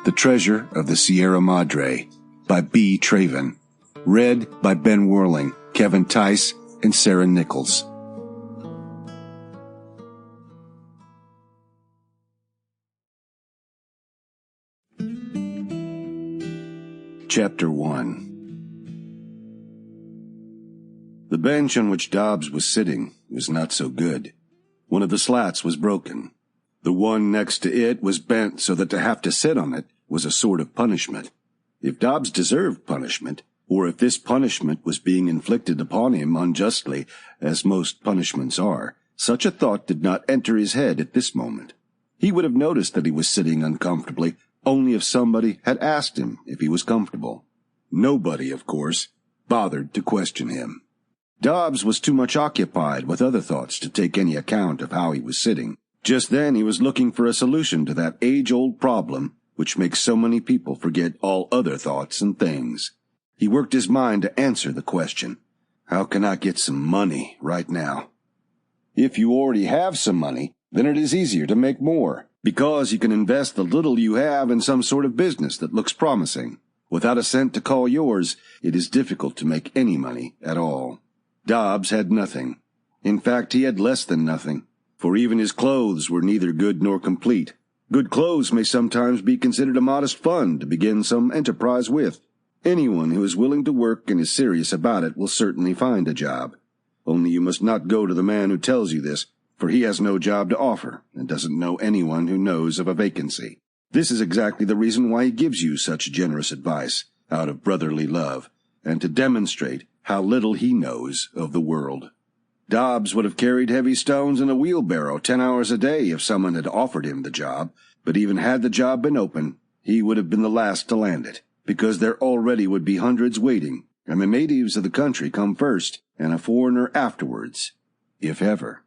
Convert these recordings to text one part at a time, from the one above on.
The Treasure of the Sierra Madre by B. Traven. Read by Ben Werling, Kevin Theis, and Sara Nichols. Chapter 1. The bench on which Dobbs was sitting was not so good. One of the slats was broken. The one next to it was bent so that to have to sit on it was a sort of punishment. If Dobbs deserved punishment, or if this punishment was being inflicted upon him unjustly, as most punishments are, such a thought did not enter his head at this moment. He would have noticed that he was sitting uncomfortably only if somebody had asked him if he was comfortable. Nobody, of course, bothered to question him. Dobbs was too much occupied with other thoughts to take any account of how he was sitting. Just then he was looking for a solution to that age-old problem which makes so many people forget all other thoughts and things. He worked his mind to answer the question, how can I get some money right now? If you already have some money, then it is easier to make more, because you can invest the little you have in some sort of business that looks promising. Without a cent to call yours, it is difficult to make any money at all. Dobbs had nothing. In fact, he had less than nothing, for even his clothes were neither good nor complete. Good clothes may sometimes be considered a modest fund to begin some enterprise with. Anyone who is willing to work and is serious about it will certainly find a job. Only you must not go to the man who tells you this, for he has no job to offer and doesn't know anyone who knows of a vacancy. This is exactly the reason why he gives you such generous advice, out of brotherly love, and to demonstrate how little he knows of the world. Dobbs would have carried heavy stones in a wheelbarrow 10 hours a day if someone had offered him the job, but even had the job been open, he would have been the last to land it, because there already would be hundreds waiting, and the natives of the country come first, and a foreigner afterwards, if ever.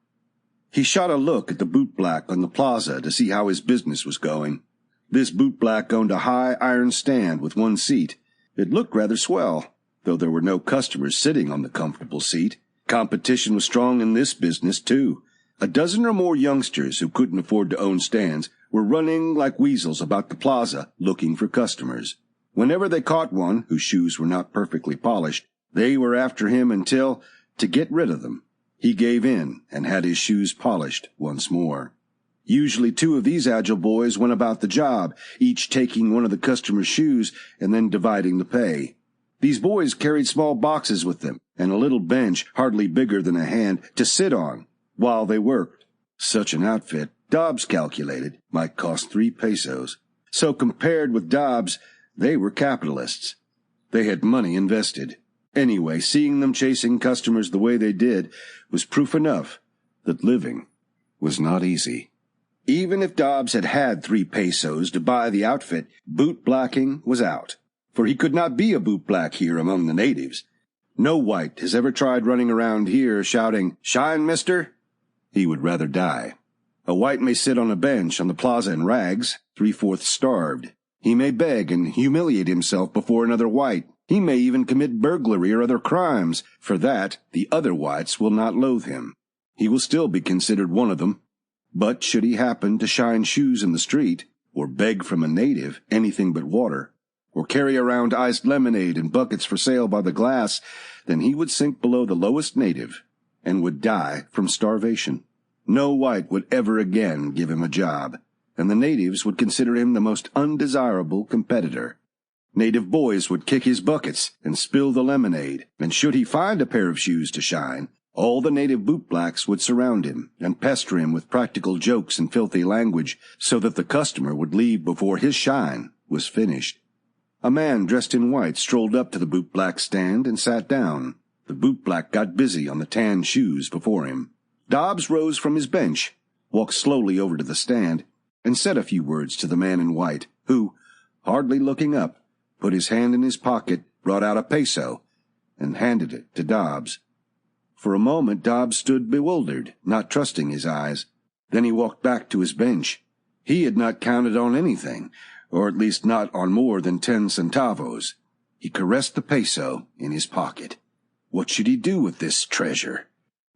He shot a look at the bootblack on the plaza to see how his business was going. This bootblack owned a high iron stand with one seat. It looked rather swell, though there were no customers sitting on the comfortable seat. Competition was strong in this business, too. A dozen or more youngsters who couldn't afford to own stands were running like weasels about the plaza looking for customers. Whenever they caught one whose shoes were not perfectly polished, they were after him until, to get rid of them, he gave in and had his shoes polished once more. Usually 2 of these agile boys went about the job, each taking one of the customer's shoes and then dividing the pay. These boys carried small boxes with them and a little bench hardly bigger than a hand to sit on while they worked. Such an outfit, Dobbs calculated, might cost 3 pesos. So compared with Dobbs, they were capitalists. They had money invested. Anyway, seeing them chasing customers the way they did was proof enough that living was not easy. Even if Dobbs had had 3 pesos to buy the outfit, bootblacking was out. For he could not be a bootblack here among the natives. No white has ever tried running around here shouting, "Shine, mister?" He would rather die. A white may sit on a bench on the plaza in rags, 3/4 starved. He may beg and humiliate himself before another white. He may even commit burglary or other crimes. For that, the other whites will not loathe him. He will still be considered one of them. But should he happen to shine shoes in the street, or beg from a native anything but water, or carry around iced lemonade in buckets for sale by the glass, then he would sink below the lowest native and would die from starvation. No white would ever again give him a job, and the natives would consider him the most undesirable competitor. Native boys would kick his buckets and spill the lemonade, and should he find a pair of shoes to shine, all the native bootblacks would surround him and pester him with practical jokes and filthy language so that the customer would leave before his shine was finished. A man dressed in white strolled up to the bootblack stand and sat down. The bootblack got busy on the tan shoes before him. Dobbs rose from his bench, walked slowly over to the stand, and said a few words to the man in white, who, hardly looking up, put his hand in his pocket, brought out a peso, and handed it to Dobbs. For a moment Dobbs stood bewildered, not trusting his eyes. Then he walked back to his bench. He had not counted on anything, or at least not on more than 10 centavos. He caressed the peso in his pocket. What should he do with this treasure?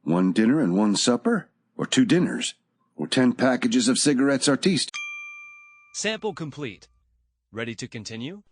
1 dinner and 1 supper? Or 2 dinners? Or 10 packages of cigarettes artistes? Sample complete. Ready to continue?